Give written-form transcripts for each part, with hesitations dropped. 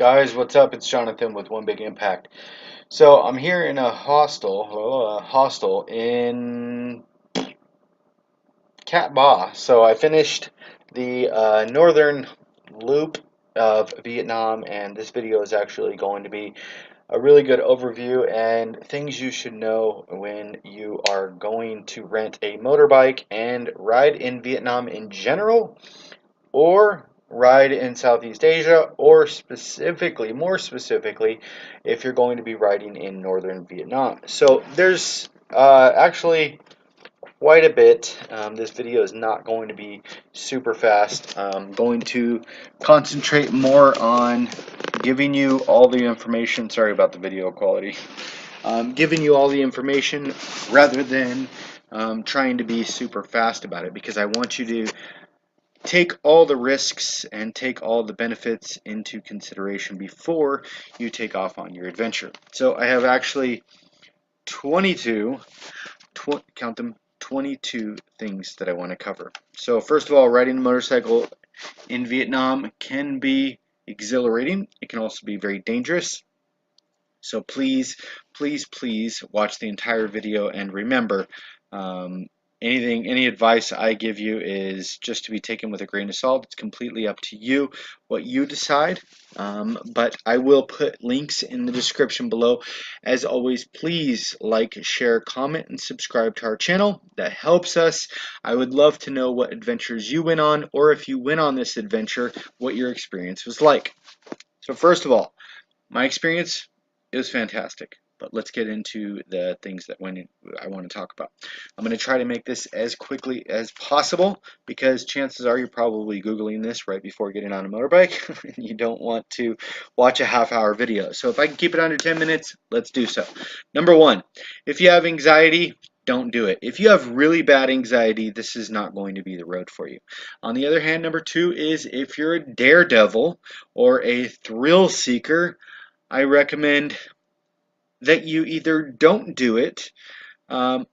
Guys, what's up? It's Jonathan with One Big Impact. So I'm here in a hostel in Cat Ba. So I finished the northern loop of Vietnam, and this video is actually going to be a really good overview and things you should know when you are going to rent a motorbike and ride in Vietnam in general, or ride in Southeast Asia, or more specifically, if you're going to be riding in northern Vietnam. So there's actually quite a bit. This video is not going to be super fast. I'm going to concentrate more on giving you all the information. Sorry about the video quality. Giving you all the information rather than trying to be super fast about it, because I want you to take all the risks and take all the benefits into consideration before you take off on your adventure. So I have actually 22, count them, 22 things that I want to cover. So first of all, riding a motorcycle in Vietnam can be exhilarating. It can also be very dangerous. So please, please, please watch the entire video, and remember, any advice I give you is just to be taken with a grain of salt. It's completely up to you what you decide. But I will put links in the description below. As always, please like, share, comment, and subscribe to our channel. That helps us. I would love to know what adventures you went on, or if you went on this adventure, what your experience was like. So first of all, my experience, it was fantastic. But let's get into the things that I want to talk about. I'm going to try to make this as quickly as possible, because chances are you're probably Googling this right before getting on a motorbike and you don't want to watch a half-hour video. So if I can keep it under 10 minutes, let's do so. Number one, if you have anxiety, don't do it. If you have really bad anxiety, this is not going to be the road for you. On the other hand, number two is if you're a daredevil or a thrill seeker, I recommend that you either don't do it,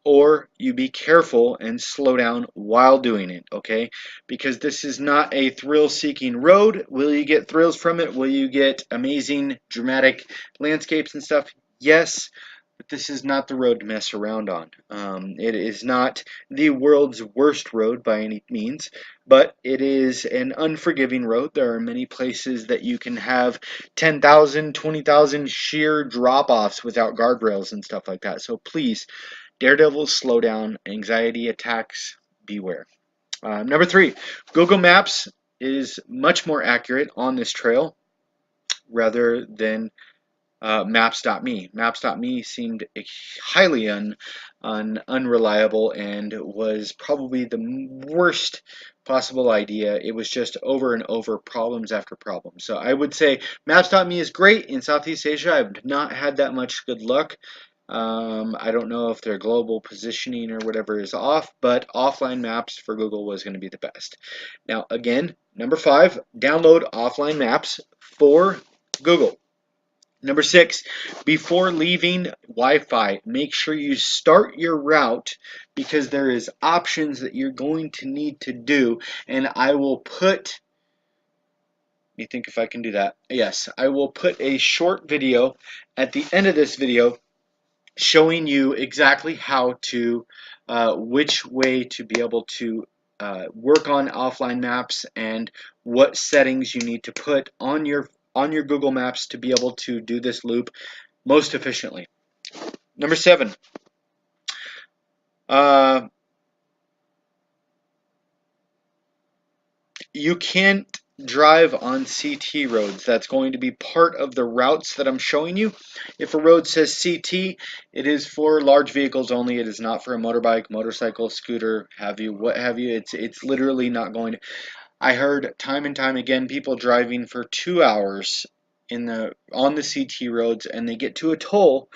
or you be careful and slow down while doing it, okay? Because this is not a thrill-seeking road. Will you get thrills from it? Will you get amazing, dramatic landscapes and stuff? Yes, but this is not the road to mess around on. It is not the world's worst road by any means, but it is an unforgiving road. There are many places that you can have 10,000, 20,000 sheer drop-offs without guardrails and stuff like that. So please, daredevils, slow down. Anxiety attacks, beware. Number three, Google Maps is much more accurate on this trail rather than Maps.me. Maps.me seemed highly unreliable and was probably the worst possible idea. It was just over and over, problems after problems. So I would say Maps.me is great in Southeast Asia. I've not had that much good luck. I don't know if their global positioning or whatever is off, but offline maps for Google was going to be the best. Now, again, number five, download offline maps for Google. Number six, before leaving Wi-Fi, make sure you start your route, because there is options that you're going to need to do, and I will put, let me think if I can do that. Yes, I will put a short video at the end of this video showing you exactly how to, which way to be able to work on offline maps, and what settings you need to put on your Google Maps to be able to do this loop most efficiently. Number seven, you can't drive on CT roads. That's going to be part of the routes that I'm showing you. If a road says CT, it is for large vehicles only. It is not for a motorbike, motorcycle, scooter, what have you. It's literally not going to. I heard time and time again people driving for 2 hours on the CT roads, and they get to a toll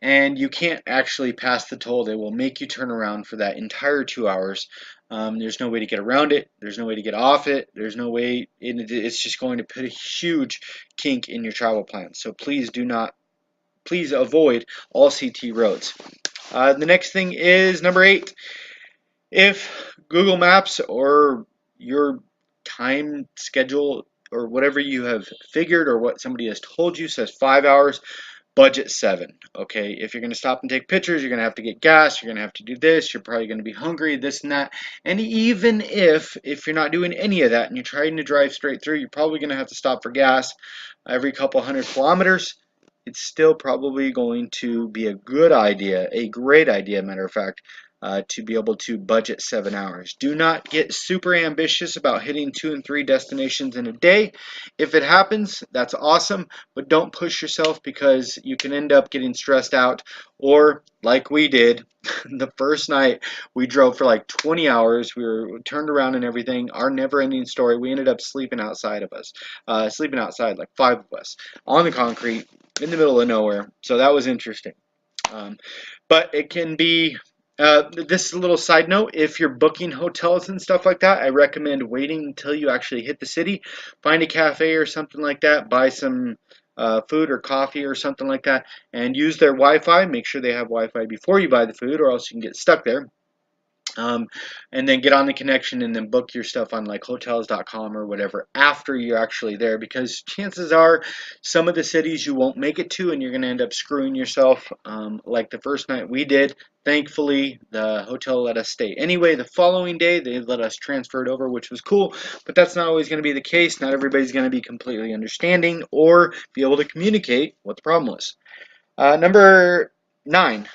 and you can't actually pass the toll. They will make you turn around for that entire 2 hours. There's no way to get around it. There's no way to get off it. There's no way. It's just going to put a huge kink in your travel plans. So please avoid all CT roads. The next thing is number 8. If Google Maps or your time schedule or whatever you have figured or what somebody has told you says 5 hours, budget 7. Okay, if you're going to stop and take pictures, you're going to have to get gas, you're going to have to do this, you're probably going to be hungry, this and that. And even if you're not doing any of that and you're trying to drive straight through, you're probably going to have to stop for gas every couple hundred kilometers. It's still probably going to be a good idea, a great idea, matter of fact, to be able to budget 7 hours. Do not get super ambitious about hitting 2 and 3 destinations in a day. If it happens, that's awesome, but don't push yourself because you can end up getting stressed out, or like we did the first night we drove for like 20 hours. We were turned around and everything. Our never-ending story. We ended up sleeping outside, like 5 of us on the concrete in the middle of nowhere. So that was interesting. Um, but it can be, this is a little side note, if you're booking hotels and stuff like that, I recommend waiting until you actually hit the city, find a cafe or something like that, buy some food or coffee or something like that, and use their Wi-Fi. Make sure they have Wi-Fi before you buy the food, or else you can get stuck there. Um, and then get on the connection and then book your stuff on like hotels.com or whatever after you're actually there, because chances are some of the cities you won't make it to and you're going to end up screwing yourself, like the first night we did. Thankfully the hotel let us stay anyway. The following day they let us transfer it over, which was cool, but that's not always going to be the case. Not everybody's going to be completely understanding or be able to communicate what the problem was. Number 9,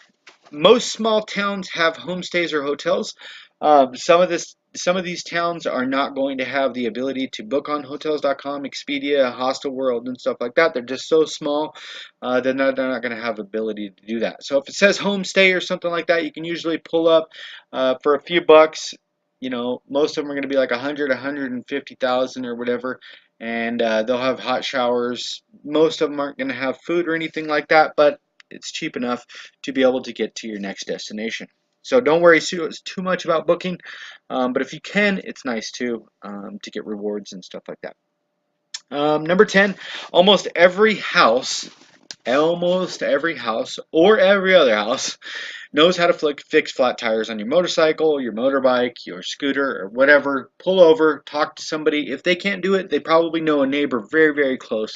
most small towns have homestays or hotels. Some of these towns are not going to have the ability to book on hotels.com, Expedia, Hostel World, and stuff like that. They're just so small, they're not going to have ability to do that. So if it says homestay or something like that, you can usually pull up for a few bucks. You know, most of them are going to be like 100, 150,000 or whatever, and they'll have hot showers. Most of them aren't going to have food or anything like that, but it's cheap enough to be able to get to your next destination. So don't worry too much about booking, but if you can, it's nice to get rewards and stuff like that. Number 10, almost every house or every other house knows how to fix flat tires on your motorcycle, your motorbike, your scooter, or whatever. Pull over, talk to somebody. If they can't do it, they probably know a neighbor very, very close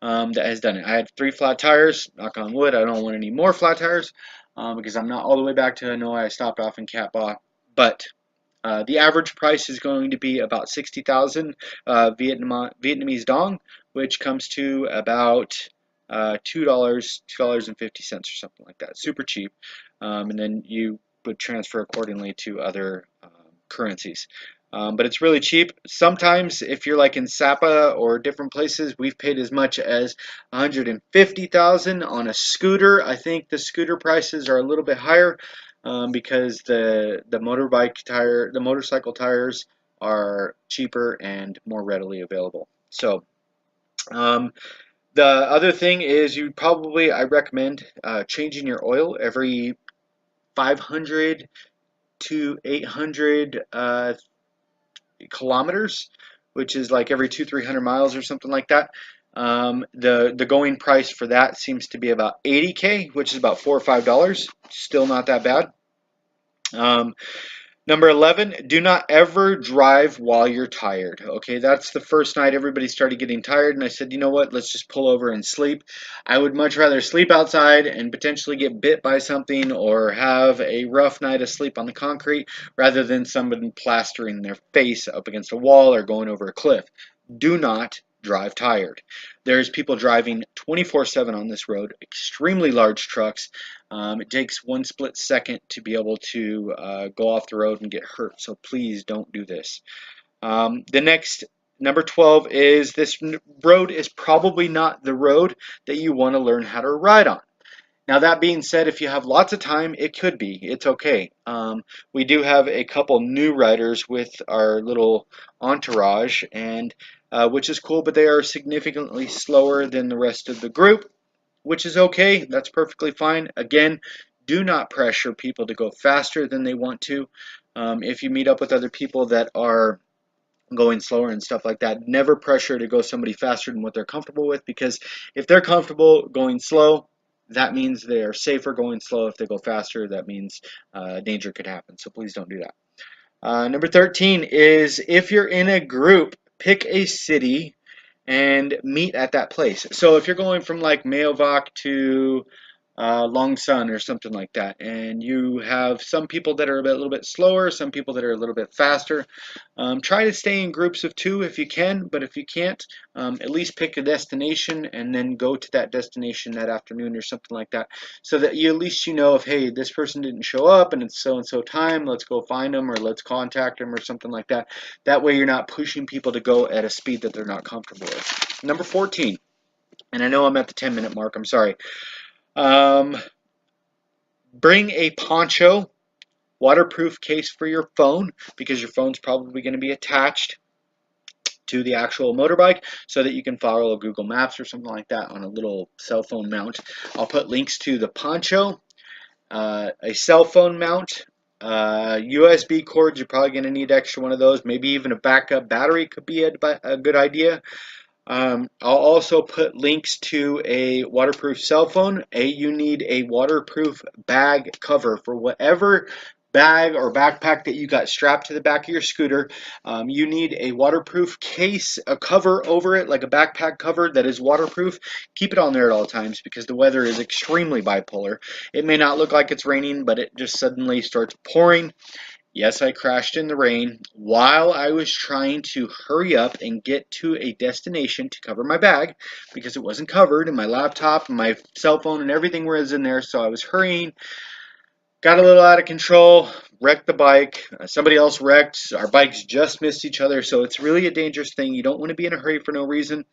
that has done it. I had 3 flat tires. Knock on wood. I don't want any more flat tires because I'm not all the way back to hanoi. I stopped off in Cat Ba. But the average price is going to be about 60,000 Vietnamese dong, which comes to about $2.50 or something like that. Super cheap. And then you would transfer accordingly to other currencies. But it's really cheap. Sometimes if you're like in Sapa or different places, we've paid as much as 150,000 on a scooter. I think the scooter prices are a little bit higher because the motorcycle tires are cheaper and more readily available. So the other thing is I recommend changing your oil every 500 to 800 kilometers, which is like every 200-300 miles or something like that. The going price for that seems to be about 80K, which is about $4 or $5. Still not that bad. Number 11, do not ever drive while you're tired. Okay, that's the first night everybody started getting tired, and I said, you know what, let's just pull over and sleep. I would much rather sleep outside and potentially get bit by something or have a rough night of sleep on the concrete rather than somebody plastering their face up against a wall or going over a cliff. Do not drive tired. There's people driving 24/7 on this road, extremely large trucks. It takes one split second to be able to go off the road and get hurt, so please don't do this. The next, number 12, is this road is probably not the road that you want to learn how to ride on. Now, that being said, if you have lots of time, it could be. It's okay. We do have a couple new riders with our little entourage, and which is cool, but they are significantly slower than the rest of the group, which is okay. That's perfectly fine. Again, do not pressure people to go faster than they want to. If you meet up with other people that are going slower and stuff like that, never pressure to go somebody faster than what they're comfortable with, because if they're comfortable going slow, that means they're safer going slow. If they go faster, that means danger could happen. So please don't do that. Number 13 is, if you're in a group, pick a city and meet at that place. So if you're going from like Mayovac to Long Sun or something like that, and you have some people that are a little bit slower, some people that are a little bit faster, try to stay in groups of 2 if you can, but if you can't, at least pick a destination and then go to that destination that afternoon or something like that, so that you at least you know if, hey, this person didn't show up and it's so and so time, let's go find them or let's contact them or something like that. That way you're not pushing people to go at a speed that they're not comfortable with. Number 14, and I know I'm at the 10-minute mark, I'm sorry. Bring a Pancho waterproof case for your phone, because your phone's probably going to be attached to the actual motorbike, so that you can follow Google Maps or something like that on a little cell phone mount. I'll put links to the Pancho, a cell phone mount, USB cords. You're probably going to need extra one of those. Maybe even a backup battery could be a good idea. I'll also put links to a waterproof cell phone. You need a waterproof bag cover for whatever bag or backpack that you got strapped to the back of your scooter. You need a waterproof case, a cover over it, like a backpack cover that is waterproof. Keep it on there at all times, because the weather is extremely bipolar. It may not look like it's raining, but it just suddenly starts pouring. Yes, I crashed in the rain while I was trying to hurry up and get to a destination to cover my bag, because it wasn't covered, and my laptop and my cell phone and everything was in there, so I was hurrying. Got a little out of control, wrecked the bike. Somebody else wrecked. Our bikes just missed each other, so it's really a dangerous thing. You don't want to be in a hurry for no reason.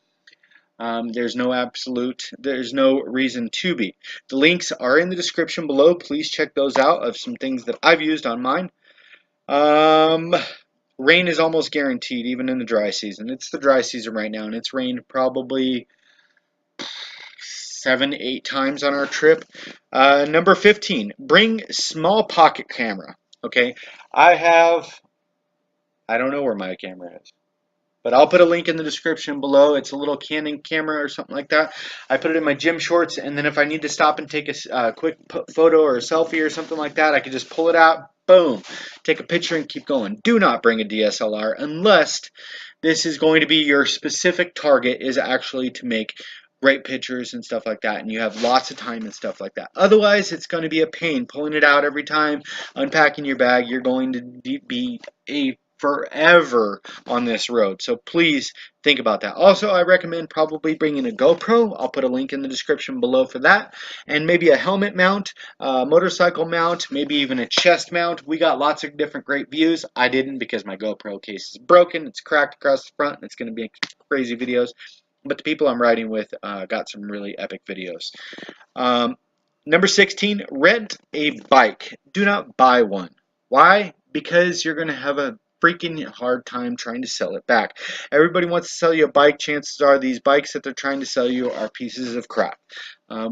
There's no reason to be. The links are in the description below. Please check those out of some things that I've used on mine. Rain is almost guaranteed, even in the dry season. It's the dry season right now, and it's rained probably 7, 8 times on our trip. Number 15, bring small pocket camera. Okay, I don't know where my camera is, but I'll put a link in the description below. It's a little Canon camera or something like that. I put it in my gym shorts, and then if I need to stop and take a quick photo or a selfie or something like that, I can just pull it out, boom, take a picture and keep going. Do not bring a DSLR unless this is going to be your specific target, is actually to make great pictures and stuff like that, and you have lots of time and stuff like that. Otherwise, it's going to be a pain pulling it out every time, unpacking your bag. You're going to be a forever on this road, so please think about that. Also, I recommend probably bringing a GoPro. I'll put a link in the description below for that, and maybe a helmet mount, motorcycle mount, maybe even a chest mount. We got lots of different great views. I didn't, because my GoPro case is broken. It's cracked across the front, and it's going to be crazy videos, but the people I'm riding with got some really epic videos. Number 16, rent a bike. Do not buy one. Why? Because you're going to have a freaking hard time trying to sell it back. Everybody wants to sell you a bike. Chances are these bikes that they're trying to sell you are pieces of crap.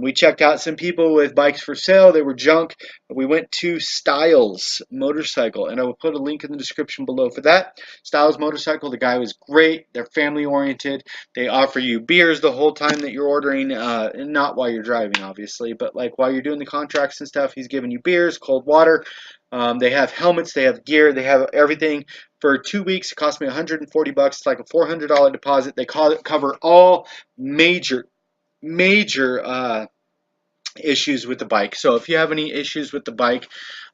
We checked out some people with bikes for sale. They were junk. We went to Styles Motorcycle, and I will put a link in the description below for that. Styles Motorcycle, the guy was great. They're family oriented. They offer you beers the whole time that you're ordering, and not while you're driving, obviously, but like while you're doing the contracts and stuff, he's giving you beers, cold water. They have helmets, they have gear, they have everything. For 2 weeks, it cost me $140. It's like a $400 deposit. They cover all major issues with the bike. So if you have any issues with the bike,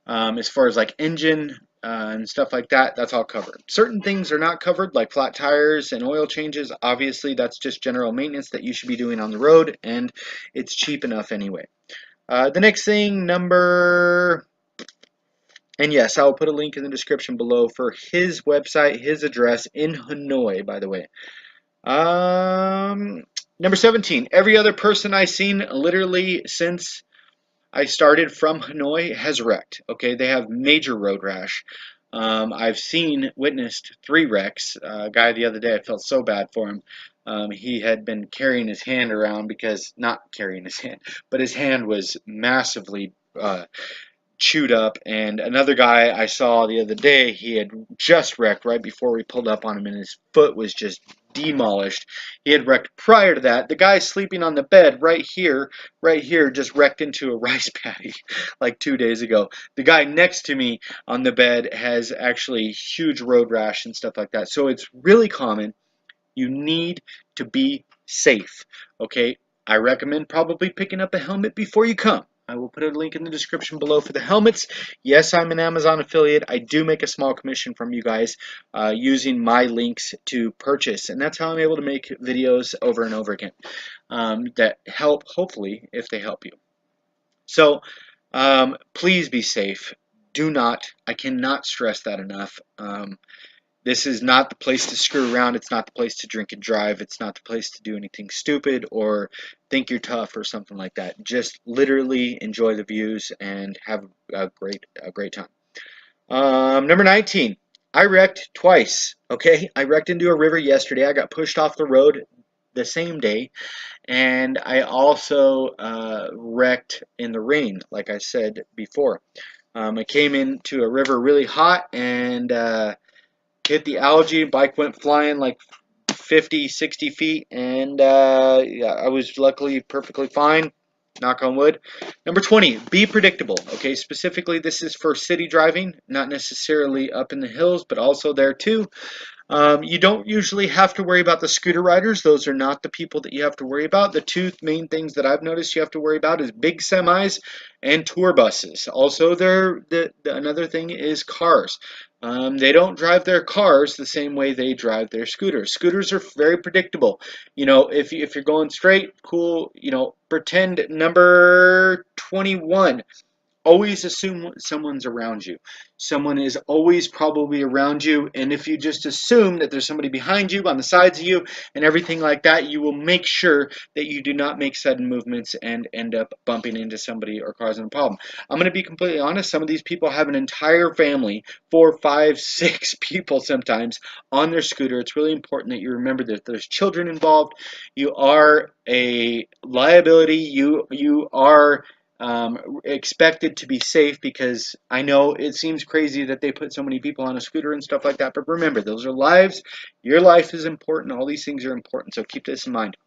as far as like engine and stuff like that, that's all covered. Certain things are not covered, like flat tires and oil changes. Obviously, that's just general maintenance that you should be doing on the road, and it's cheap enough anyway. The next thing, and yes, I'll put a link in the description below for his website, his address in Hanoi, by the way. Number 17, every other person I've seen literally since I started from Hanoi has wrecked. Okay, they have major road rash. I've witnessed 3 wrecks. A guy the other day, I felt so bad for him. He had been carrying his hand around, because, not carrying his hand, but his hand was massively chewed up. And another guy I saw the other day, he had just wrecked right before we pulled up on him, and his foot was just demolished. He had wrecked prior to that. The guy sleeping on the bed right here, just wrecked into a rice paddy like 2 days ago. The guy next to me on the bed has actually huge road rash and stuff like that. So it's really common. You need to be safe, okay? I recommend probably picking up a helmet before you come. I will put a link in the description below for the helmets. Yes, I'm an Amazon affiliate. I do make a small commission from you guys using my links to purchase, and that's how I'm able to make videos over and over again that help, hopefully, if they help you. So please be safe. Do not, I cannot stress that enough. This is not the place to screw around. It's not the place to drink and drive. It's not the place to do anything stupid or think you're tough or something like that. Just literally enjoy the views and have a great time. Number 19. I wrecked twice. Okay, I wrecked into a river yesterday. I got pushed off the road the same day, and I also wrecked in the rain, like I said before. I came into a river really hot and hit the algae. Bike went flying like 50, 60 feet, and yeah, I was luckily perfectly fine. Knock on wood. Number 20, be predictable. Okay, specifically, this is for city driving, not necessarily up in the hills, but also there too. You don't usually have to worry about the scooter riders. Those are not the people that you have to worry about. The two main things that I've noticed you have to worry about is big semis and tour buses. Also, another thing is cars. They don't drive their cars the same way they drive their scooters. Scooters are very predictable. You know, if you're going straight, cool. You know, pretend number 21. Always assume someone's around you. Someone is always probably around you, and if you just assume that there's somebody behind you, on the sides of you, and everything like that, you will make sure that you do not make sudden movements and end up bumping into somebody or causing a problem. I'm going to be completely honest, some of these people have an entire family, 4, 5, 6 people sometimes, on their scooter. It's really important that you remember that there's children involved. You are a liability. You are expected to be safe, because I know it seems crazy that they put so many people on a scooter and stuff like that, but remember, those are lives. Your life is important. All these things are important, so keep this in mind.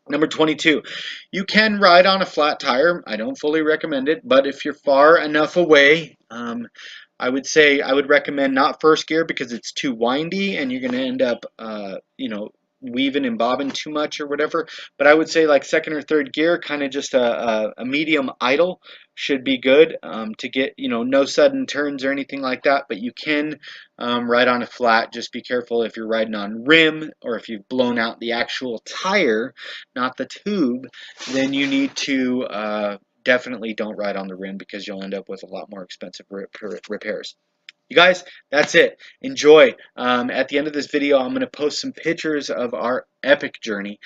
Number 22, you can ride on a flat tire. I don't fully recommend it, but if you're far enough away, I would say I would recommend not first gear, because it's too windy and you're going to end up, you know, weaving and bobbing too much or whatever. But I would say like second or third gear, kind of just a medium idle should be good to get, you know, no sudden turns or anything like that. But you can ride on a flat. Just be careful if you're riding on rim, or if you've blown out the actual tire, not the tube, then you need to definitely don't ride on the rim, because you'll end up with a lot more expensive repairs. You guys, that's it. Enjoy. At the end of this video, I'm going to post some pictures of our epic journey.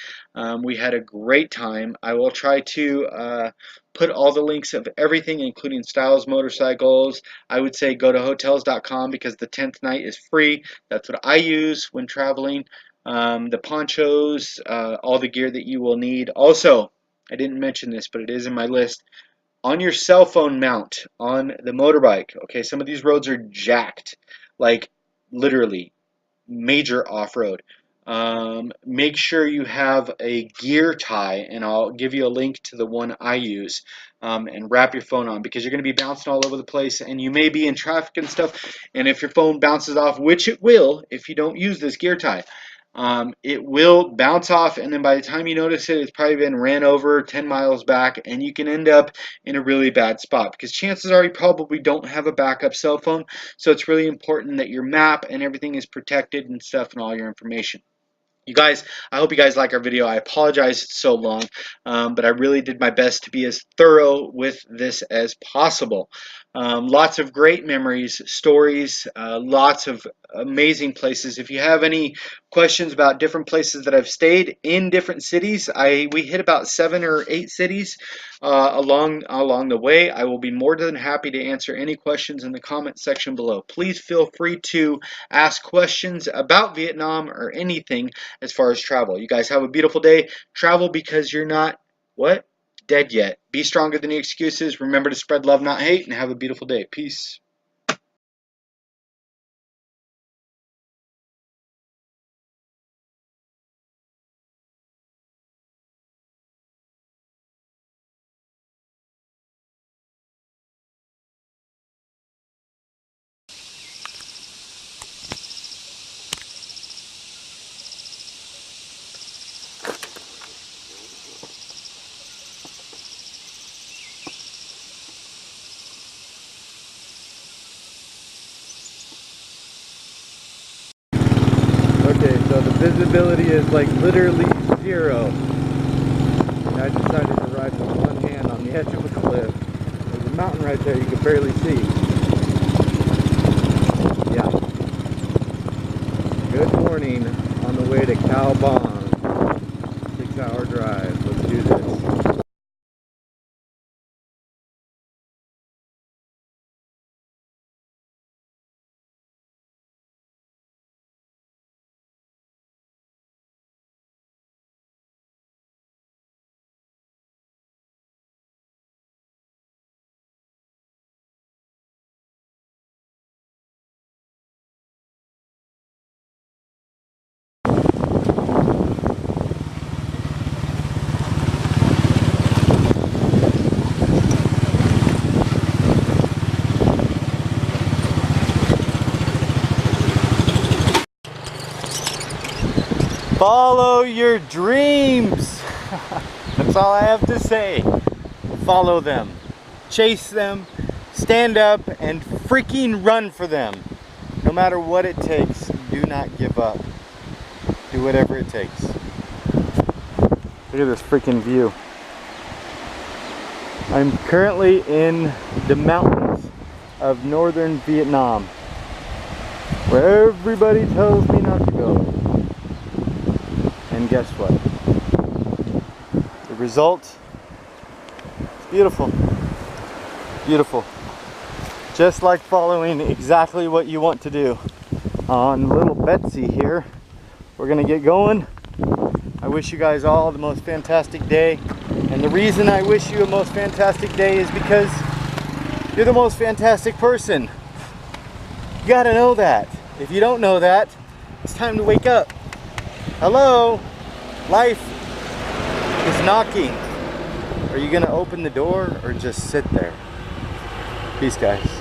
We had a great time. I will try to put all the links of everything, including Styles Motorcycles. I would say go to hotels.com, because the 10th night is free. That's what I use when traveling. The ponchos, all the gear that you will need. Also, I didn't mention this, but it is in my list. On your cell phone mount on the motorbike, okay, some of these roads are jacked, like literally major off-road. Make sure you have a gear tie, and I'll give you a link to the one I use, and wrap your phone on, because you're going to be bouncing all over the place, and you may be in traffic and stuff, and if your phone bounces off, which it will if you don't use this gear tie, it will bounce off, and then by the time you notice it, it's probably been ran over 10 miles back, and you can end up in a really bad spot, because chances are you probably don't have a backup cell phone. So it's really important that your map and everything is protected and stuff, and all your information. You guys, I hope you guys like our video. I apologize it's so long, but I really did my best to be as thorough with this as possible. Lots of great memories, stories, lots of amazing places. If you have any questions about different places that I've stayed in different cities, we hit about 7 or 8 cities along the way. I will be more than happy to answer any questions in the comment section below. Please feel free to ask questions about Vietnam or anything as far as travel. You guys have a beautiful day. Travel because you're not, what? Dead yet. Be stronger than the excuses. Remember to spread love, not hate, and have a beautiful day. Peace. Okay, so the visibility is like literally zero. And I decided to ride with one hand on the edge of a cliff. There's a mountain right there you can barely see. Yeah. Good morning on the way to Calbon. 6-hour drive. Let's do this. Follow your dreams. That's all I have to say. Follow them. Chase them. Stand up and freaking run for them. No matter what it takes, do not give up. Do whatever it takes. Look at this freaking view. I'm currently in the mountains of northern Vietnam, where everybody tells me not to go. And guess what? The result is beautiful. Beautiful. Just like following exactly what you want to do. On little Betsy here, we're gonna get going. I wish you guys all the most fantastic day. And the reason I wish you a most fantastic day is because you're the most fantastic person. You gotta know that. If you don't know that, it's time to wake up. Hello? Life is knocking. Are you gonna open the door or just sit there? Peace, guys.